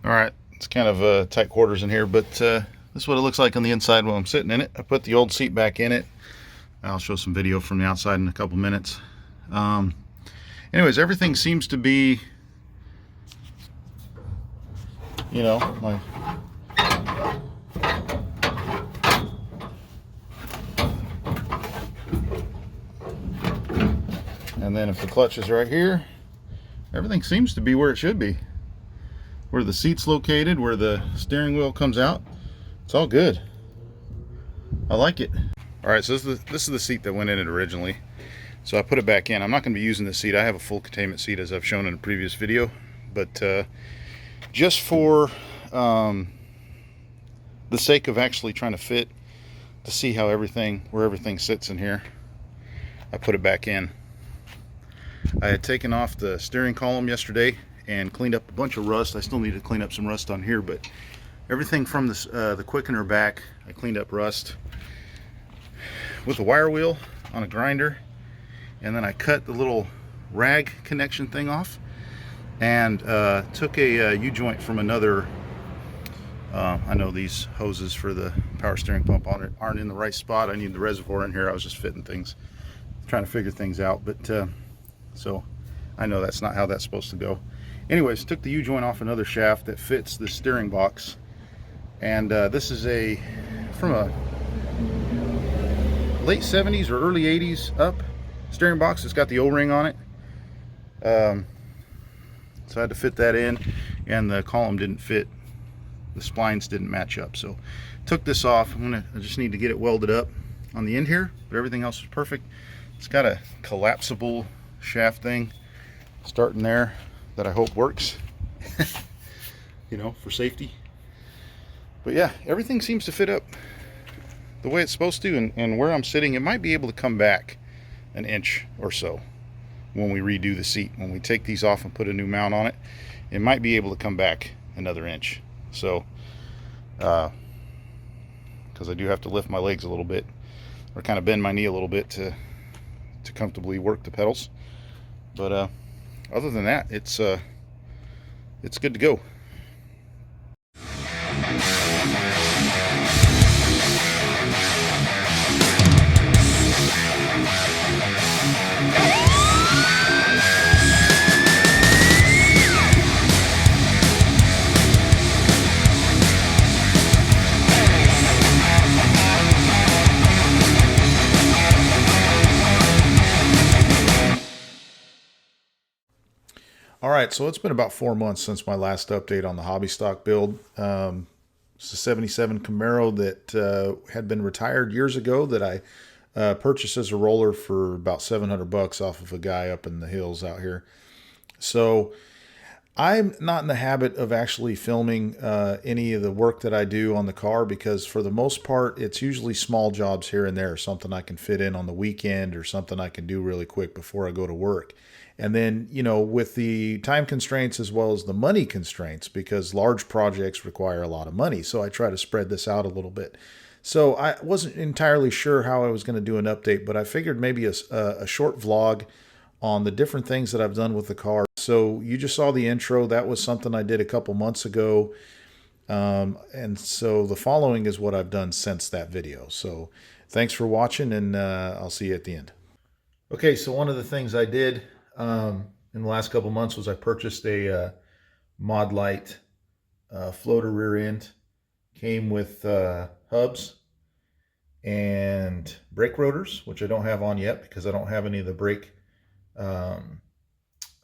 All right, it's kind of tight quarters in here, but this is what it looks like on the inside while I'm sitting in it. I put the old seat back in it. I'll show some video from the outside in a couple minutes. Um, Anyways, everything seems to be, you know, and then if the clutch is right here, everything seems to be where it should be. Where the seat's located, where the steering wheel comes out, it's all good. I like it. All right, so this is the seat that went in it originally. So I put it back in. I'm not going to be using this seat. I have a full containment seat as I've shown in a previous video, but just for the sake of actually trying to fit, to see how where everything sits in here, I put it back in. I had taken off the steering column yesterday and cleaned up a bunch of rust. I still need to clean up some rust on here, but everything from this, the quickener back, I cleaned up rust with a wire wheel on a grinder, and then I cut the little rag connection thing off and took a U-joint from another. I know these hoses for the power steering pump on it aren't in the right spot. I need the reservoir in here. I was just fitting things, trying to figure things out, but so I know that's not how that's supposed to go. Anyways, took the U-joint off another shaft that fits the steering box, and this is from a late 70s or early 80s up steering box. It's got the O-ring on it, so I had to fit that in, and the column didn't fit. The splines didn't match up, so took this off. I just need to get it welded up on the end here, but everything else is perfect. It's got a collapsible shaft thing starting there that I hope works, you know, for safety. But yeah, everything seems to fit up the way it's supposed to, and where I'm sitting, it might be able to come back an inch or so when we redo the seat. When we take these off and put a new mount on it, it might be able to come back another inch. So because I do have to lift my legs a little bit, or kind of bend my knee a little bit to comfortably work the pedals. But other than that, it's good to go. All right, so it's been about 4 months since my last update on the hobby stock build. It's a 77 Camaro that had been retired years ago that I purchased as a roller for about $700 off of a guy up in the hills out here. So I'm not in the habit of actually filming any of the work that I do on the car, because for the most part, it's usually small jobs here and there, something I can fit in on the weekend or something I can do really quick before I go to work. And then, you know, with the time constraints as well as the money constraints, because large projects require a lot of money, so I try to spread this out a little bit. So I wasn't entirely sure how I was going to do an update, but I figured maybe a short vlog on the different things that I've done with the car. So you just saw the intro. That was something I did a couple months ago. And so the following is what I've done since that video. So thanks for watching, and I'll see you at the end. Okay, so one of the things I did in the last couple months was I purchased a Mod Lite floater rear end. Came with hubs and brake rotors, which I don't have on yet because I don't have any of the brake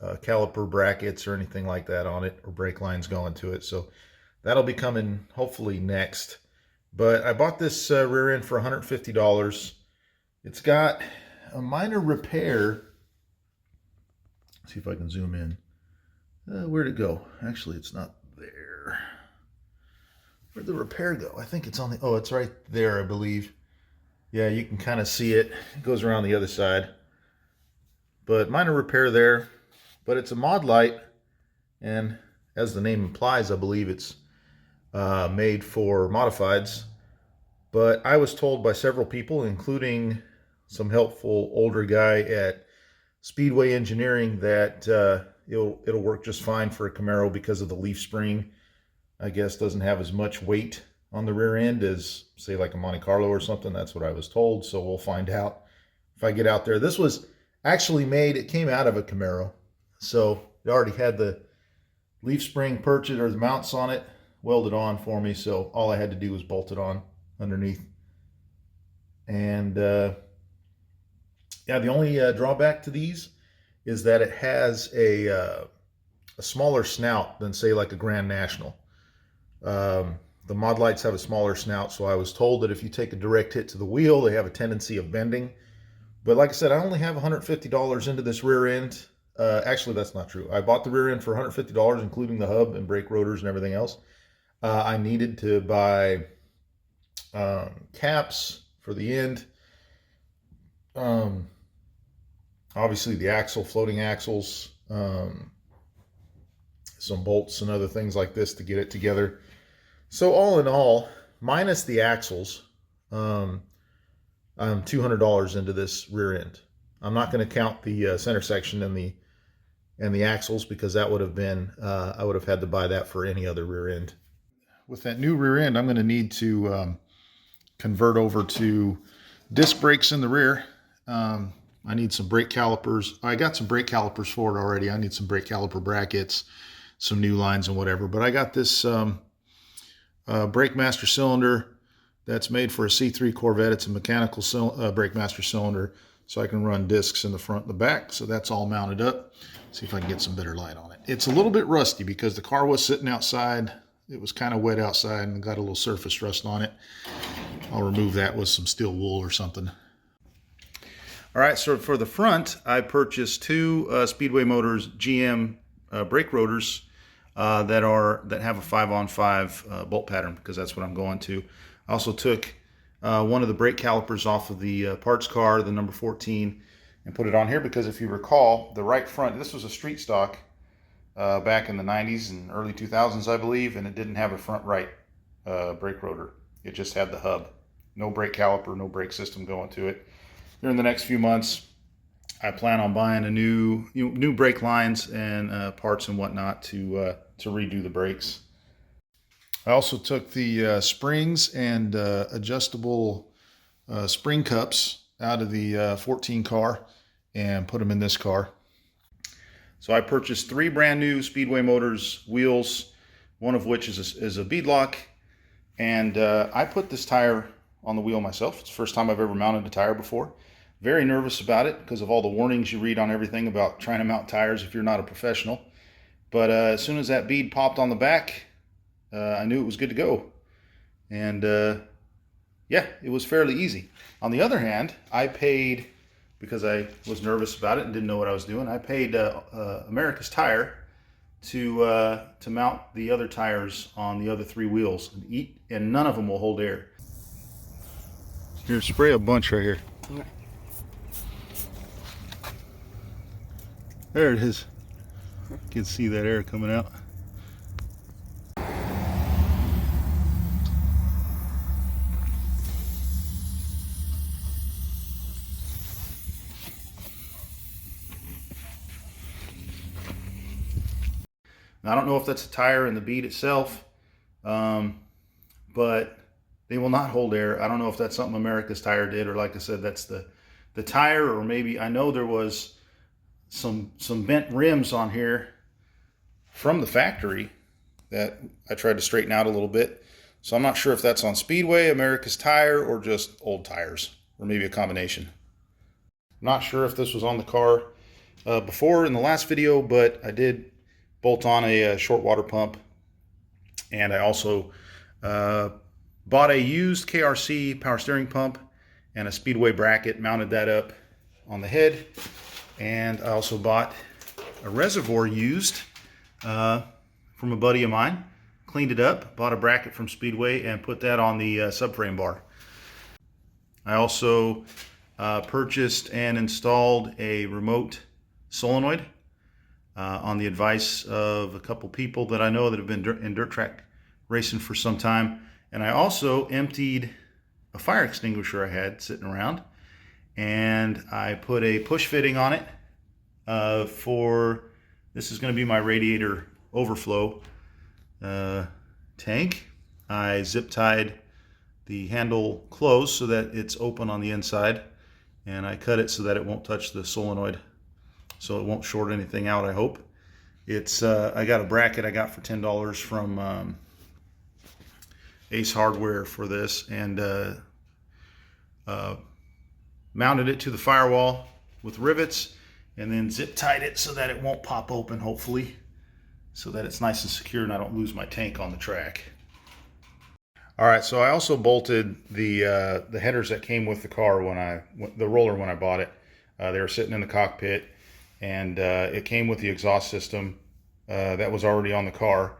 caliper brackets or anything like that on it, or brake lines going to it. So that'll be coming hopefully next. But I bought this rear end for $150. It's got a minor repair. Let's see if I can zoom in. Where'd it go? Actually, it's not there. Where'd the repair go? I think it's on the, oh, it's right there, I believe. Yeah, you can kind of see it. It goes around the other side. But minor repair there. But it's a Mod Lite, and as the name implies, I believe it's made for modifieds. But I was told by several people, including some helpful older guy at Speedway Engineering, that it'll work just fine for a Camaro because of the leaf spring I guess, doesn't have as much weight on the rear end as, say, like a Monte Carlo or something. That's what I was told. So we'll find out if I get out there. This was actually made, it came out of a Camaro. So it already had the leaf spring purchase or the mounts on it welded on for me. So all I had to do was bolt it on underneath. And yeah, the only drawback to these is that it has a smaller snout than, say, like a Grand National. The mod lights have a smaller snout, so I was told that if you take a direct hit to the wheel, they have a tendency of bending. But like I said, I only have $150 into this rear end. Actually, that's not true. I bought the rear end for $150, including the hub and brake rotors and everything else. I needed to buy caps for the end. Obviously the axle, floating axles, some bolts and other things like this to get it together. So all in all, minus the axles, I'm $200 into this rear end. I'm not going to count the center section and the axles, because that would have been, I would have had to buy that for any other rear end. With that new rear end, I'm going to need to convert over to disc brakes in the rear. I need some brake calipers. I got some brake calipers for it already. I need some brake caliper brackets, some new lines and whatever. But I got this brake master cylinder that's made for a C3 Corvette. It's a mechanical brake master cylinder, so I can run discs in the front and the back. So that's all mounted up. See if I can get some better light on it. It's a little bit rusty because the car was sitting outside. It was kind of wet outside and got a little surface rust on it. I'll remove that with some steel wool or something. All right, so for the front, I purchased two Speedway Motors GM brake rotors that have a 5-on-5 bolt pattern, because that's what I'm going to. I also took one of the brake calipers off of the parts car, the number 14, and put it on here because, if you recall, the right front, this was a street stock back in the 90s and early 2000s, I believe, and it didn't have a front right brake rotor. It just had the hub. No brake caliper, no brake system going to it. During the next few months, I plan on buying a new brake lines and parts and whatnot to redo the brakes. I also took the springs and adjustable spring cups out of the 14 car and put them in this car. So I purchased 3 brand new Speedway Motors wheels, one of which is a beadlock, and I put this tire on the wheel myself. It's the first time I've ever mounted a tire before. Very nervous about it because of all the warnings you read on everything about trying to mount tires if you're not a professional. But as soon as that bead popped on the back, I knew it was good to go. And yeah, it was fairly easy. On the other hand, I paid, because I was nervous about it and didn't know what I was doing, I paid America's Tire to mount the other tires on the other 3 wheels, and none of them will hold air. Here, spray a bunch right here. Okay. There it is. You can see that air coming out. Now, I don't know if that's a tire in the bead itself, but they will not hold air. I don't know if that's something America's Tire did, or like I said, that's the tire, or maybe, I know there was some bent rims on here from the factory that I tried to straighten out a little bit. So I'm not sure if that's on Speedway, America's Tire, or just old tires, or maybe a combination. I'm not sure if this was on the car before in the last video, but I did bolt on a short water pump, and I also bought a used KRC power steering pump and a Speedway bracket, mounted that up on the head. And I also bought a reservoir used from a buddy of mine, cleaned it up, bought a bracket from Speedway, and put that on the subframe bar. I also purchased and installed a remote solenoid on the advice of a couple people that I know that have been in dirt track racing for some time. And I also emptied a fire extinguisher I had sitting around, and I put a push fitting on it this is going to be my radiator overflow, tank. I zip tied the handle closed so that it's open on the inside, and I cut it so that it won't touch the solenoid, so it won't short anything out, I hope. It's I got a bracket I got for $10 from Ace Hardware for this, and mounted it to the firewall with rivets, and then zip tied it so that it won't pop open, hopefully, so that it's nice and secure and I don't lose my tank on the track. All right, so I also bolted the headers that came with the car the roller when I bought it. They were sitting in the cockpit, and it came with the exhaust system that was already on the car.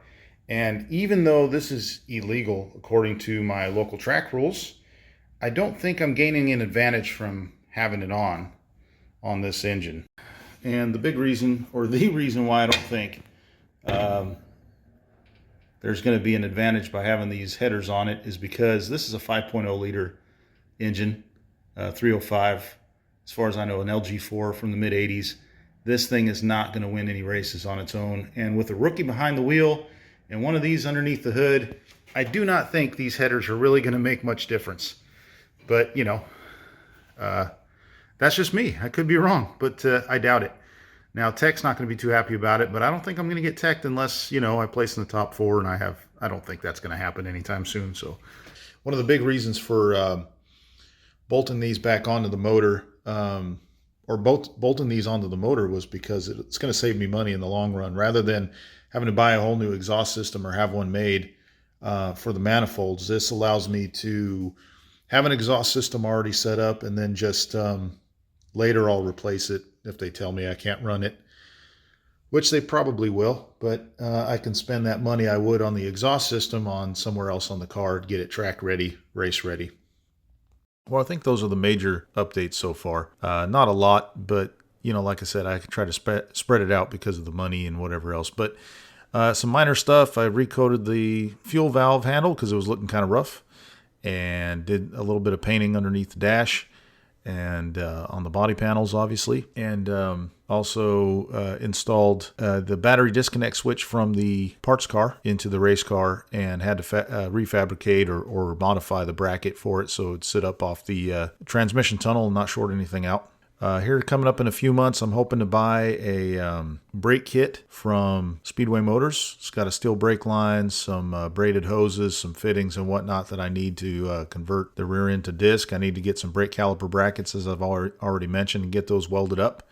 And even though this is illegal according to my local track rules, I don't think I'm gaining an advantage from having it on this engine. And the big reason, or the reason why I don't think there's going to be an advantage by having these headers on it is because this is a 5.0 liter engine, 305, as far as I know, an LG4 from the mid-80s. This thing is not going to win any races on its own. And with a rookie behind the wheel and one of these underneath the hood, I do not think these headers are really going to make much difference. But, you know, that's just me. I could be wrong, but I doubt it. Now, Tech's not going to be too happy about it, but I don't think I'm going to get teched unless, you know, I place in the top 4, and I don't think that's going to happen anytime soon. So one of the big reasons for bolting these back onto the motor, bolting these onto the motor, was because it's going to save me money in the long run, rather than having to buy a whole new exhaust system or have one made for the manifolds. This allows me to have an exhaust system already set up, and then just later I'll replace it if they tell me I can't run it, which they probably will. But I can spend that money I would on the exhaust system on somewhere else on the car to get it track ready, race ready. Well, I think those are the major updates so far. Not a lot, but you know, like I said, I try to spread it out because of the money and whatever else. But some minor stuff. I recoated the fuel valve handle because it was looking kind of rough, and did a little bit of painting underneath the dash and on the body panels, obviously. And also installed the battery disconnect switch from the parts car into the race car, and had to refabricate or modify the bracket for it so it'd sit up off the transmission tunnel and not short anything out. Here coming up in a few months, I'm hoping to buy a brake kit from Speedway Motors. It's got a steel brake line, some braided hoses, some fittings and whatnot that I need to convert the rear end to disc. I need to get some brake caliper brackets, as I've already mentioned, and get those welded up.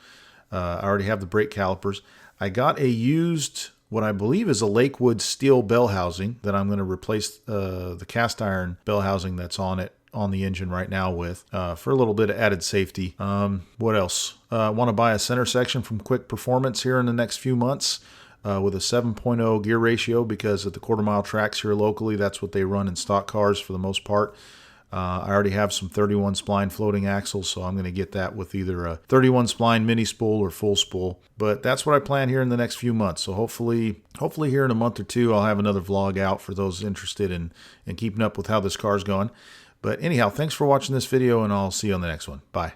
I already have the brake calipers. I got a used, what I believe is a Lakewood steel bell housing that I'm going to replace the cast iron bell housing that's on the engine right now with, for a little bit of added safety. What else? I want to buy a center section from Quick Performance here in the next few months with a 7.0 gear ratio, because at the quarter-mile tracks here locally, that's what they run in stock cars for the most part. I already have some 31 spline floating axles, so I'm going to get that with either a 31 spline mini spool or full spool. But that's what I plan here in the next few months. So hopefully here in a month or two, I'll have another vlog out for those interested in keeping up with how this car's going. But anyhow, thanks for watching this video, and I'll see you on the next one. Bye.